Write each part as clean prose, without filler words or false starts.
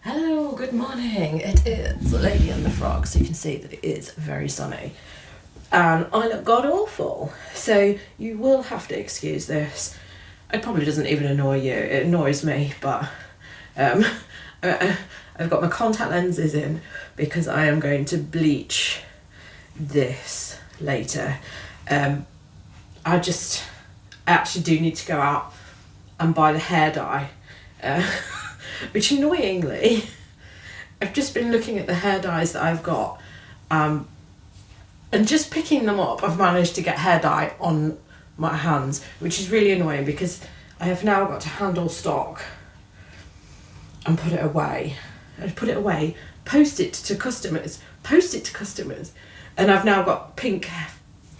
Hello, good morning. It is Lady and the Frog, so you can see that it is very sunny. And I look god awful, so you will have to excuse this. It probably doesn't even annoy you, it annoys me, but I've got my contact lenses in because I am going to bleach this later. I actually do need to go out and buy the hair dye. Which annoyingly, I've just been looking at the hair dyes that I've got, and just picking them up, I've managed to get hair dye on my hands, which is really annoying because I have now got to handle stock and put it away, post it to customers, and I've now got pink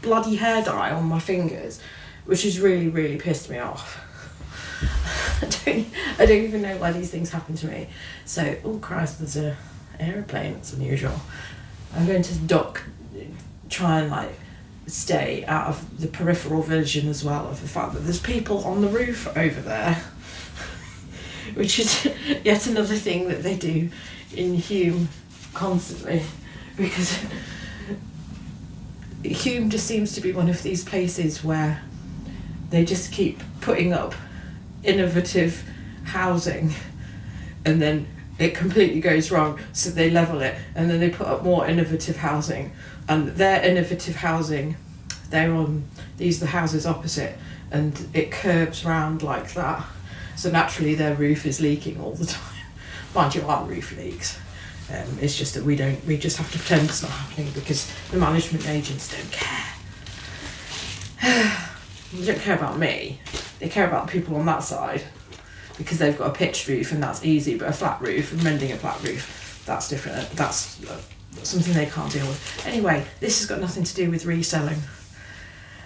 bloody hair dye on my fingers, which has really, really pissed me off. I don't even know why these things happen to me. So, oh Christ, there's a aeroplane. It's unusual. I'm going to try and stay out of the peripheral vision as well of the fact that there's people on the roof over there, which is yet another thing that they do in Hume constantly, because Hume just seems to be one of these places where they just keep putting up innovative housing and then it completely goes wrong, so they level it and then they put up more innovative housing, and their innovative housing, these are the houses opposite, and it curves round like that, so naturally their roof is leaking all the time. Mind you, our roof leaks, it's just that we just have to pretend it's not happening because the management agents don't care. They don't care about me. They care about people on that side because they've got a pitched roof and that's easy, but a flat roof and mending a flat roof, that's different. That's something they can't deal with. Anyway, this has got nothing to do with reselling.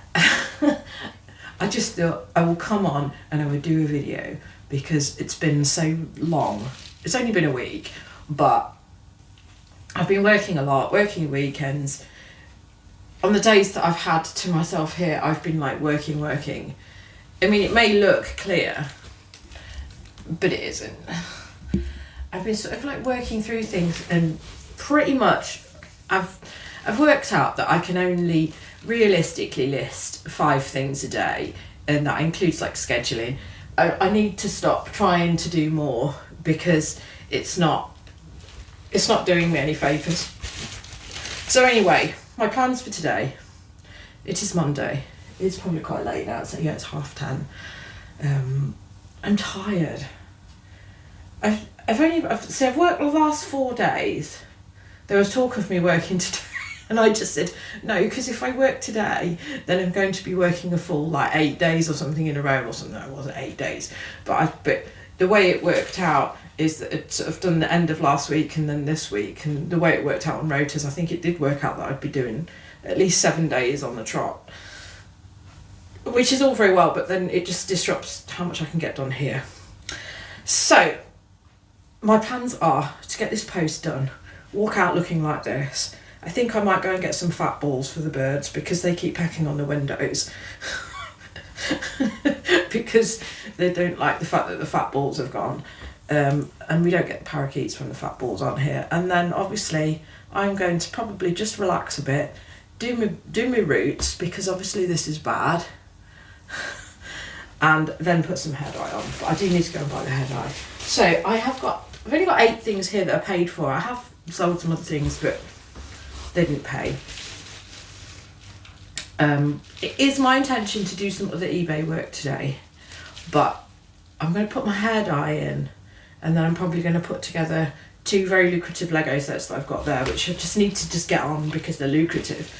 I just thought I will come on and I would do a video because it's been so long. It's only been a week, but I've been working a lot, working weekends. On the days that I've had to myself here, I've been working. I mean, it may look clear, but it isn't. I've been sort of working through things, and pretty much I've worked out that I can only realistically list 5 things a day, and that includes scheduling. I need to stop trying to do more because it's not doing me any favours. So anyway, my plans for today, it is Monday. It's probably quite late now, so yeah, it's 10:30. I'm tired. I've worked the last 4 days. There was talk of me working today, and I just said no, because if I work today, then I'm going to be working a full 8 days or something in a row or something. No, it wasn't 8 days, but the way it worked out is that I'd sort of done the end of last week and then this week, and the way it worked out on rotas, I think it did work out that I'd be doing at least 7 days on the trot, which is all very well, but then it just disrupts how much I can get done here. So my plans are to get this post done, walk out looking like this. I think I might go and get some fat balls for the birds because they keep pecking on the windows because they don't like the fact that the fat balls have gone, and we don't get the parakeets when the fat balls aren't here. And then obviously I'm going to probably just relax a bit, do my roots because obviously this is bad, and then put some hair dye on. But I do need to go and buy the hair dye. So I've only got 8 things here that are paid for. I have sold some other things, but they didn't pay. It is my intention to do some other eBay work today, but I'm going to put my hair dye in, and then I'm probably going to put together 2 very lucrative Lego sets that I've got there, which I just need to get on because they're lucrative.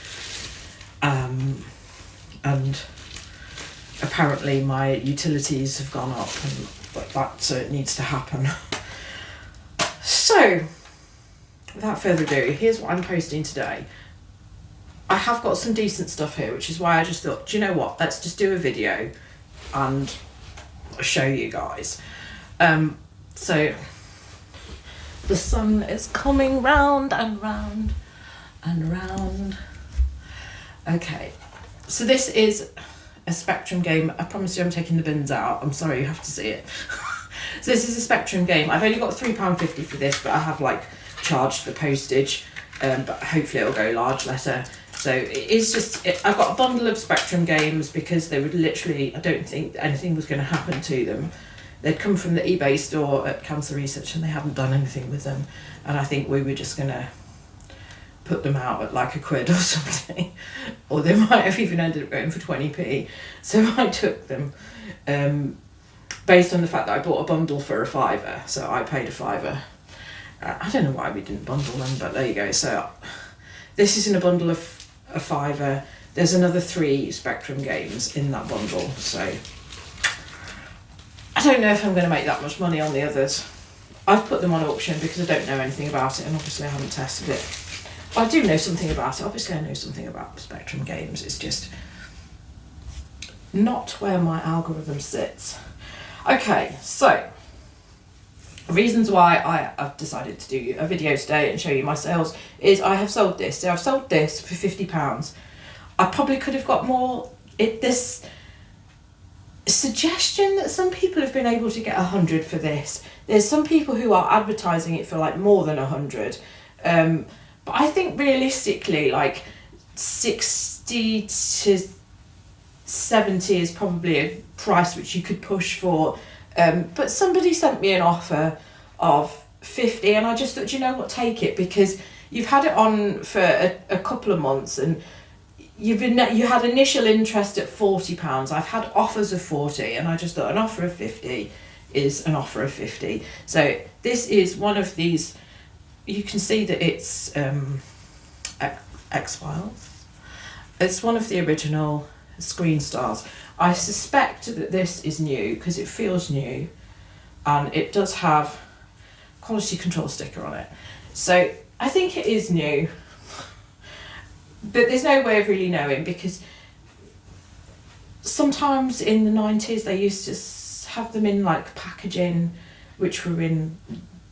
And apparently my utilities have gone up, so it needs to happen. So without further ado, here's what I'm posting today. I have got some decent stuff here, which is why I just thought, do you know what, let's just do a video and show you guys. So the sun is coming round and round and round. Okay, so this is a Spectrum game. I promise you I'm taking the bins out. I'm sorry you have to see it. So this is a Spectrum game. I've only got £3.50 for this, but I have like charged the postage, but hopefully it'll go large letter. So it is just, I've got a bundle of Spectrum games because they would literally, I don't think anything was going to happen to them. They'd come from the eBay store at Cancer Research and they hadn't done anything with them. And I think we were just going to put them out at like £1 or something. Or they might have even ended up going for 20p. So I took them based on the fact that I bought a bundle for £5. So I paid £5. I don't know why we didn't bundle them, but there you go. So this is in a bundle of £5. There's another 3 Spectrum games in that bundle. So I don't know if I'm going to make that much money on the others. I've put them on auction because I don't know anything about it, and obviously I haven't tested it. I do know something about it. Obviously I know something about Spectrum games. It's just not where my algorithm sits. Okay, so reasons why I've decided to do a video today and show you my sales is I have sold this. So I've sold this for £50. I probably could have got more. This suggestion that some people have been able to get 100 for this. There's some people who are advertising it for like more than 100. But I think realistically, like 60 to 70 is probably a price which you could push for. But somebody sent me an offer of 50 and I just thought, you know what, take it, because you've had it on for a couple of months and you had initial interest at £40. I've had offers of 40 and I just thought an offer of 50 is an offer of 50. So this is one of these. You can see that it's X-Files. It's one of the original Screen Stars. I suspect that this is new because it feels new and it does have quality control sticker on it. So I think it is new, but there's no way of really knowing because sometimes in the 90s they used to have them in like packaging which were in,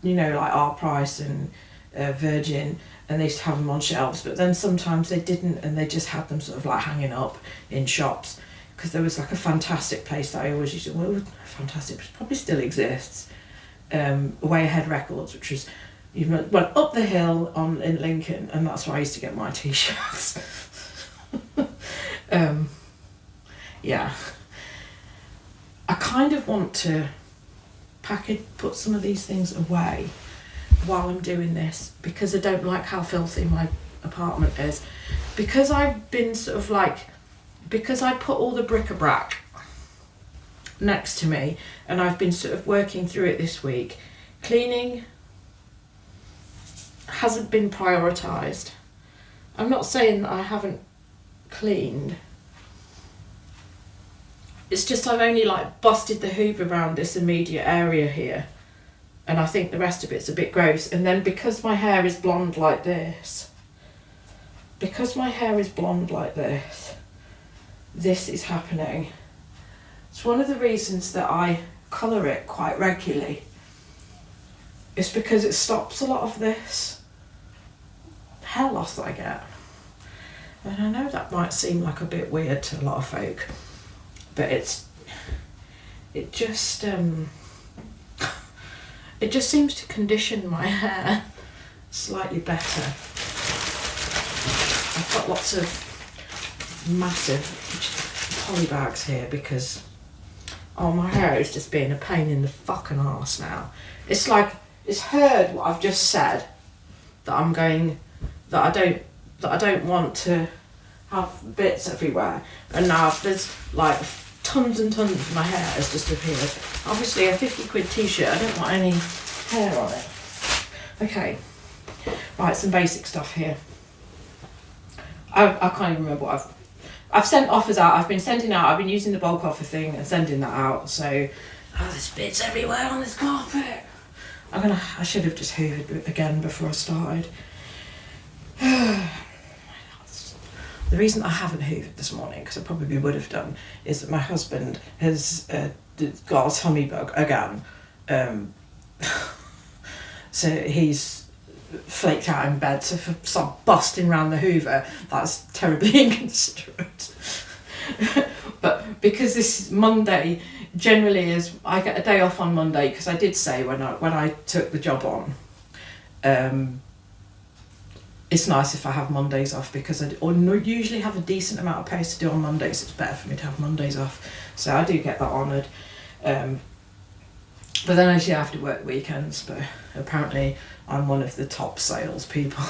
you know, like our price and Virgin, and they used to have them on shelves, but then sometimes they didn't and they just had them sort of like hanging up in shops because there was like a fantastic place that I always used to, well, fantastic, it probably still exists, Way Ahead Records, which was, you went up the hill in Lincoln, and that's where I used to get my t-shirts. Yeah, I kind of want to put some of these things away while I'm doing this because I don't like how filthy my apartment is, because I've been sort of like, because I put all the bric-a-brac next to me and I've been sort of working through it this week. Cleaning hasn't been prioritised. I'm not saying that I haven't cleaned. It's just I've only like busted the hoover around this immediate area here, and I think the rest of it's a bit gross. And then because my hair is blonde like this, this is happening. It's one of the reasons that I colour it quite regularly. It's because it stops a lot of this hair loss that I get. And I know that might seem like a bit weird to a lot of folk, but it just seems to condition my hair slightly better. I've got lots of massive poly bags here because, oh, my hair is just being a pain in the fucking arse now. It's like it's heard what I've just said, that I don't want to have bits everywhere, and now there's like tons and tons of my hair has just appeared. Obviously a 50 quid t-shirt, I don't want any hair on it. Okay, right, some basic stuff here. I can't even remember what I've sent offers out. I've been using the bulk offer thing and sending that out. So, oh, there's bits everywhere on this carpet. I should have just hoovered again before I started. The reason I haven't hoovered this morning, because I probably would have done, is that my husband has got a tummy bug again. So he's flaked out in bed, so if I start busting around the hoover, that's terribly inconsiderate. But because this is Monday, generally is I get a day off on Monday, because I did say when I took the job on, it's nice if I have Mondays off, because I usually have a decent amount of posts to do on Mondays. It's better for me to have Mondays off, so I do get that honoured. But then I usually have to work weekends, but apparently I'm one of the top salespeople,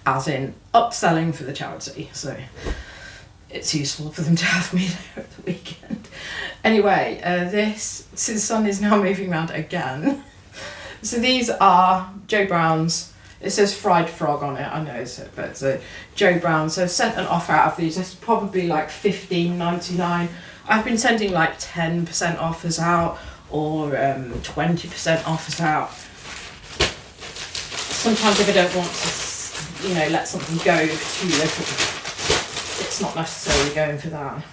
as in upselling for the charity, so it's useful for them to have me there at the weekend. Anyway, the sun is now moving around again. So these are Joe Brown's. It says fried frog on it, I know, but it's a Joe Brown. So I've sent an offer out of these. It's probably like $15.99. I've been sending like 10% offers out, or 20% offers out. Sometimes if I don't want to, let something go too little, it's not necessarily going for that.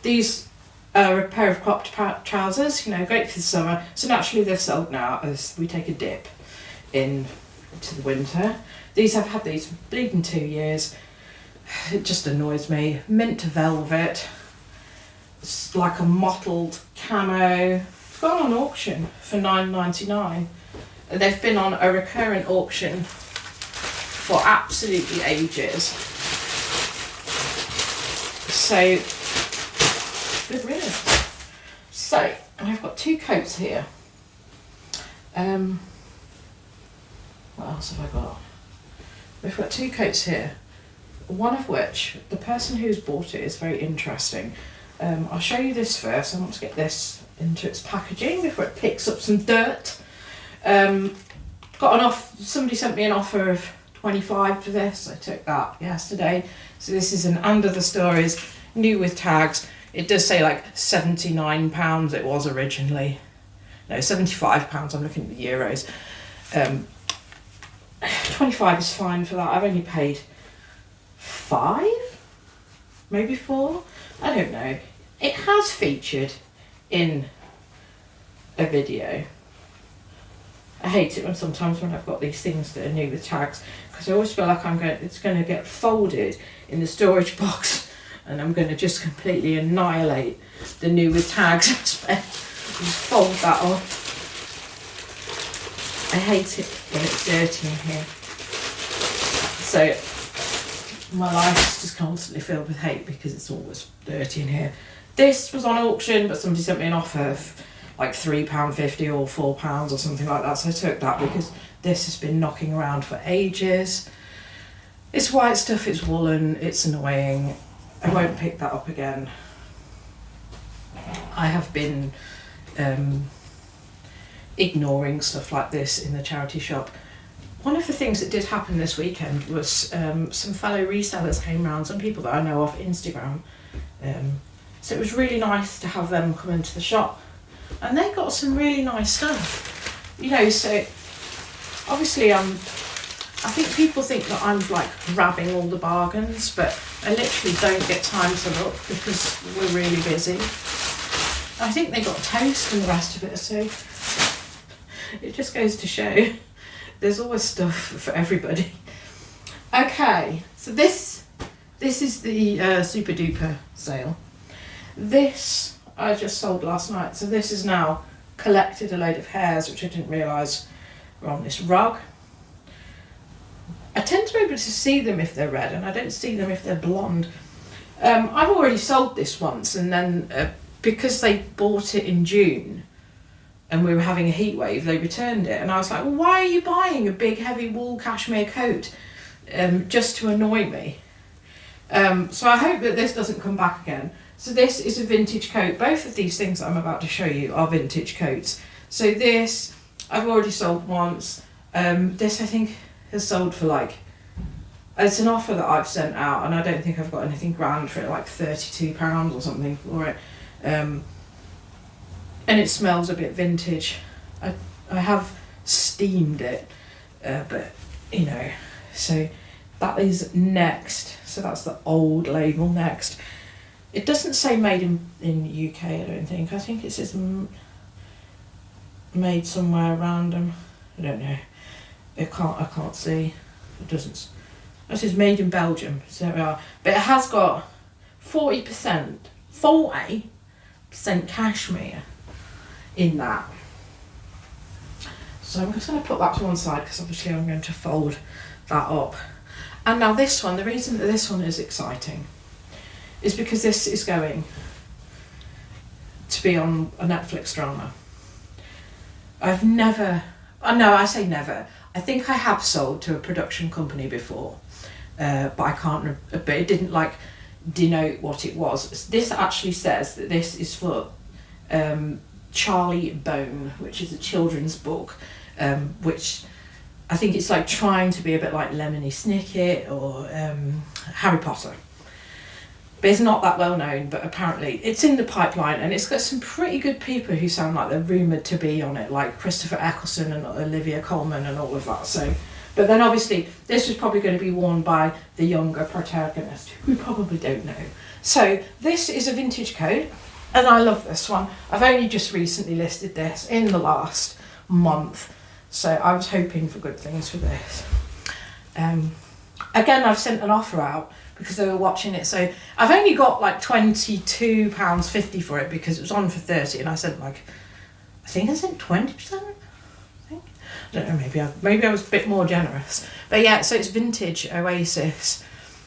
These are a pair of cropped trousers, great for the summer. So naturally they've sold now as we take a dip into the winter. These, I've had these bleeding 2 years. It just annoys me. Mint velvet. It's like a mottled camo. It's gone on auction for $9.99. They've been on a recurrent auction for absolutely ages. So, good riddance. So, I've got 2 coats here. What else have I got? We've got 2 coats here. One of which, the person who's bought it is very interesting. I'll show you this first. I want to get this into its packaging before it picks up some dirt. Somebody sent me an offer of $25 for this. I took that yesterday. So this is an Under the Stories, new with tags. It does say like £79 it was originally. No, £75, I'm looking at the euros. 25 is fine for that. I've only paid 5, maybe 4. I don't know. It has featured in a video. I hate it when I've got these things that are new with tags, because I always feel like it's going to get folded in the storage box, and I'm going to just completely annihilate the new with tags aspect. Just fold that off. I hate it when it's dirty in here. So my life is just constantly filled with hate because it's always dirty in here. This was on auction, but somebody sent me an offer of like £3.50 or £4 or something like that. So I took that because this has been knocking around for ages. It's white stuff, it's woolen, it's annoying. I won't pick that up again. I have been ignoring stuff like this in the charity shop. One of the things that did happen this weekend was some fellow resellers came round, some people that I know off Instagram. So it was really nice to have them come into the shop. And they got some really nice stuff. So obviously I think people think that I'm like grabbing all the bargains, but I literally don't get time to look because we're really busy. I think they got toast and the rest of it, so it just goes to show there's always stuff for everybody. Okay, so this is the super duper sale. This I just sold last night, so this has now collected a load of hairs which I didn't realise were on this rug. I tend to be able to see them if they're red, and I don't see them if they're blonde. I've already sold this once, and then because they bought it in June and we were having a heat wave, they returned it, and I was like, well, why are you buying a big heavy wool cashmere coat just to annoy me? So I hope that this doesn't come back again. So this is a vintage coat. Both of these things I'm about to show you are vintage coats. So this I've already sold once. This I think has sold for it's an offer that I've sent out, and I don't think I've got anything grand for it, like £32 or something for it. And it smells a bit vintage. I have steamed it, but so that is next. So that's the old label next. It doesn't say made in UK, I don't think. I think it says made somewhere random. I don't know. I can't see. It doesn't. It says made in Belgium. So there we are. But it has got 40% cashmere in that. So I'm just going to put that to one side because obviously I'm going to fold that up. And now this one, the reason that this one is exciting is because this is going to be on a Netflix drama. I say never. I think I have sold to a production company before, but I can't. But it didn't like denote what it was. This actually says that this is for Charlie Bone, which is a children's book, which I think it's like trying to be a bit like Lemony Snicket or Harry Potter. But it's not that well known, but apparently it's in the pipeline, and it's got some pretty good people who sound like they're rumoured to be on it, like Christopher Eccleston and Olivia Colman and all of that. So, but then obviously this was probably going to be worn by the younger protagonist, who we probably don't know. So this is a vintage coat, and I love this one. I've only just recently listed this in the last month, so I was hoping for good things for this. Again, I've sent an offer out because they were watching it, so I've only got like £22.50 for it because it was on for 30, and I sent I think I sent 20%. I don't know, maybe I was a bit more generous, but yeah. So it's vintage Oasis.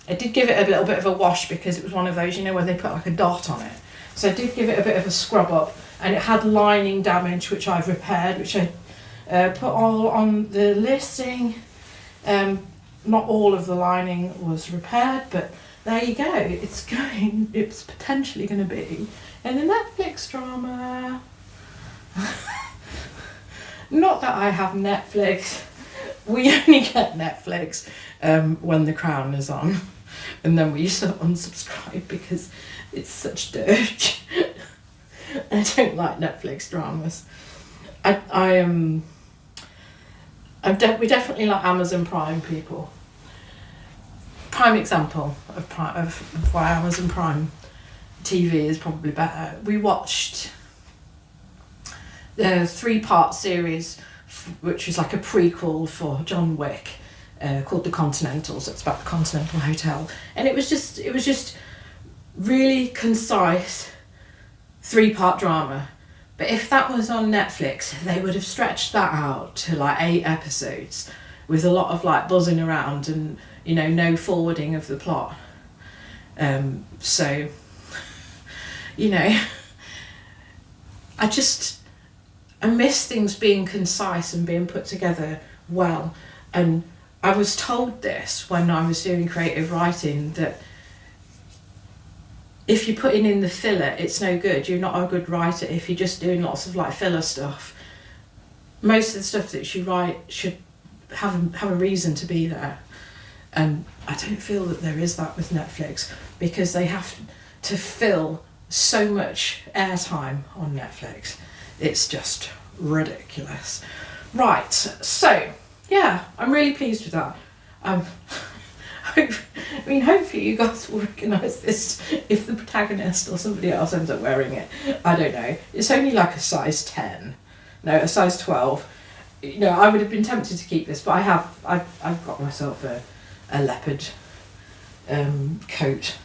I did give it a little bit of a wash because it was one of those, where they put like a dot on it. So I did give it a bit of a scrub up, and it had lining damage, which I've repaired, which I put all on the listing. Not all of the lining was repaired, but there you go. It's potentially going to be in a Netflix drama. Not that I have Netflix. We only get Netflix when The Crown is on, and then we used to unsubscribe because it's such dirt. I don't like Netflix dramas. We definitely like Amazon Prime people. Prime example of why Amazon Prime TV is probably better. We watched the 3-part series, which was like a prequel for John Wick, called The Continentals. It's about the Continental Hotel, and it was just really concise 3-part drama. But if that was on Netflix, they would have stretched that out to like 8 episodes with a lot of like buzzing around and, no forwarding of the plot. So, I miss things being concise and being put together well. And I was told this when I was doing creative writing, that if you're putting in the filler, it's no good. You're not a good writer if you're just doing lots of like filler stuff. Most of the stuff that you write should have a reason to be there. And I don't feel that there is that with Netflix, because they have to fill so much airtime on Netflix. It's just ridiculous. Right, so yeah, I'm really pleased with that. Hopefully you guys will recognise this if the protagonist or somebody else ends up wearing it. I don't know. It's only like a size 10. No, a size 12. I would have been tempted to keep this, but I've got myself a leopard coat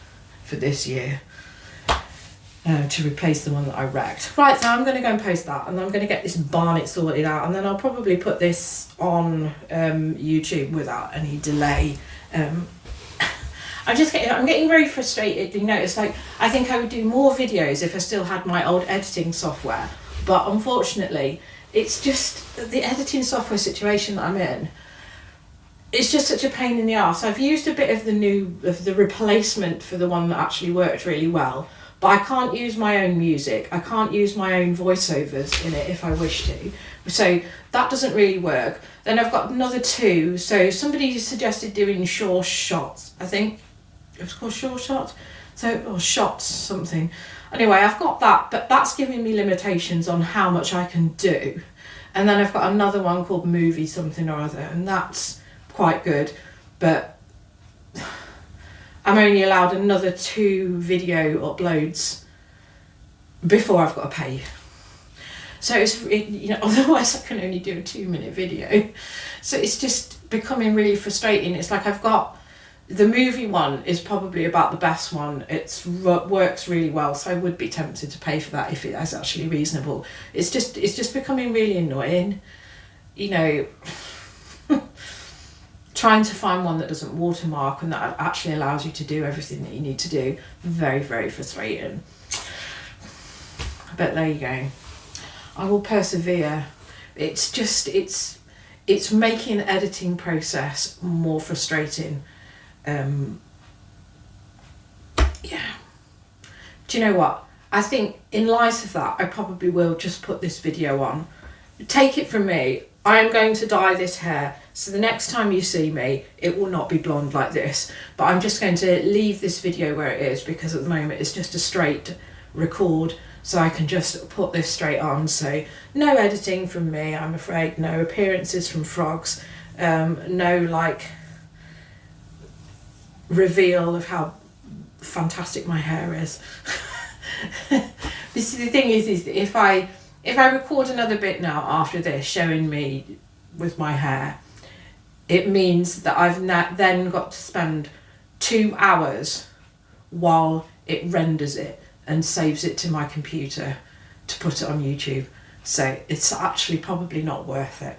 for this year to replace the one that I wrecked. Right, so I'm going to go and post that, and I'm going to get this barnet sorted out, and then I'll probably put this on YouTube without any delay. I'm getting very frustrated. It's like, I think I would do more videos if I still had my old editing software, but unfortunately it's just the editing software situation that I'm in. It's just such a pain in the arse. I've used a bit of the replacement for the one that actually worked really well, but I can't use my own music. I can't use my own voiceovers in it if I wish to. So that doesn't really work. Then I've got another 2. So somebody suggested doing Sure Shots. I think it was called Sure Shots. Or Shots something. Anyway, I've got that, but that's giving me limitations on how much I can do. And then I've got another one called Movie something or other, and that's quite good, but I'm only allowed another 2 video uploads before I've got to pay. So otherwise I can only do a 2-minute video. So it's just becoming really frustrating. It's like I've got The movie one is probably about the best one. Works really well, so I would be tempted to pay for that if it is actually reasonable. It's just becoming really annoying, you know. Trying to find one that doesn't watermark and that actually allows you to do everything that you need to do. Very, very frustrating. But there you go. I will persevere. It's making the editing process more frustrating. Yeah. Do you know what? I think in light of that, I probably will just put this video on. Take it from me, I am going to dye this hair, so the next time you see me, it will not be blonde like this. But I'm just going to leave this video where it is, because at the moment it's just a straight record, so I can just put this straight on. So no editing from me, I'm afraid, no appearances from frogs, no like reveal of how fantastic my hair is. This is the thing is that if I record another bit now after this showing me with my hair, it means that I've then got to spend 2 hours while it renders it and saves it to my computer to put it on YouTube. So it's actually probably not worth it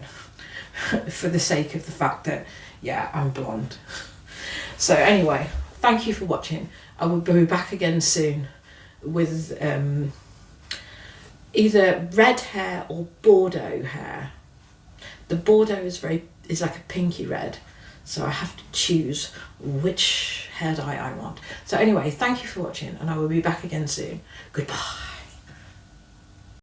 for the sake of the fact that, yeah, I'm blonde. So anyway, thank you for watching. I will be back again soon with either red hair or Bordeaux hair. The Bordeaux is like a pinky red, so I have to choose which hair dye I want. So anyway, thank you for watching, and I will be back again soon. Goodbye.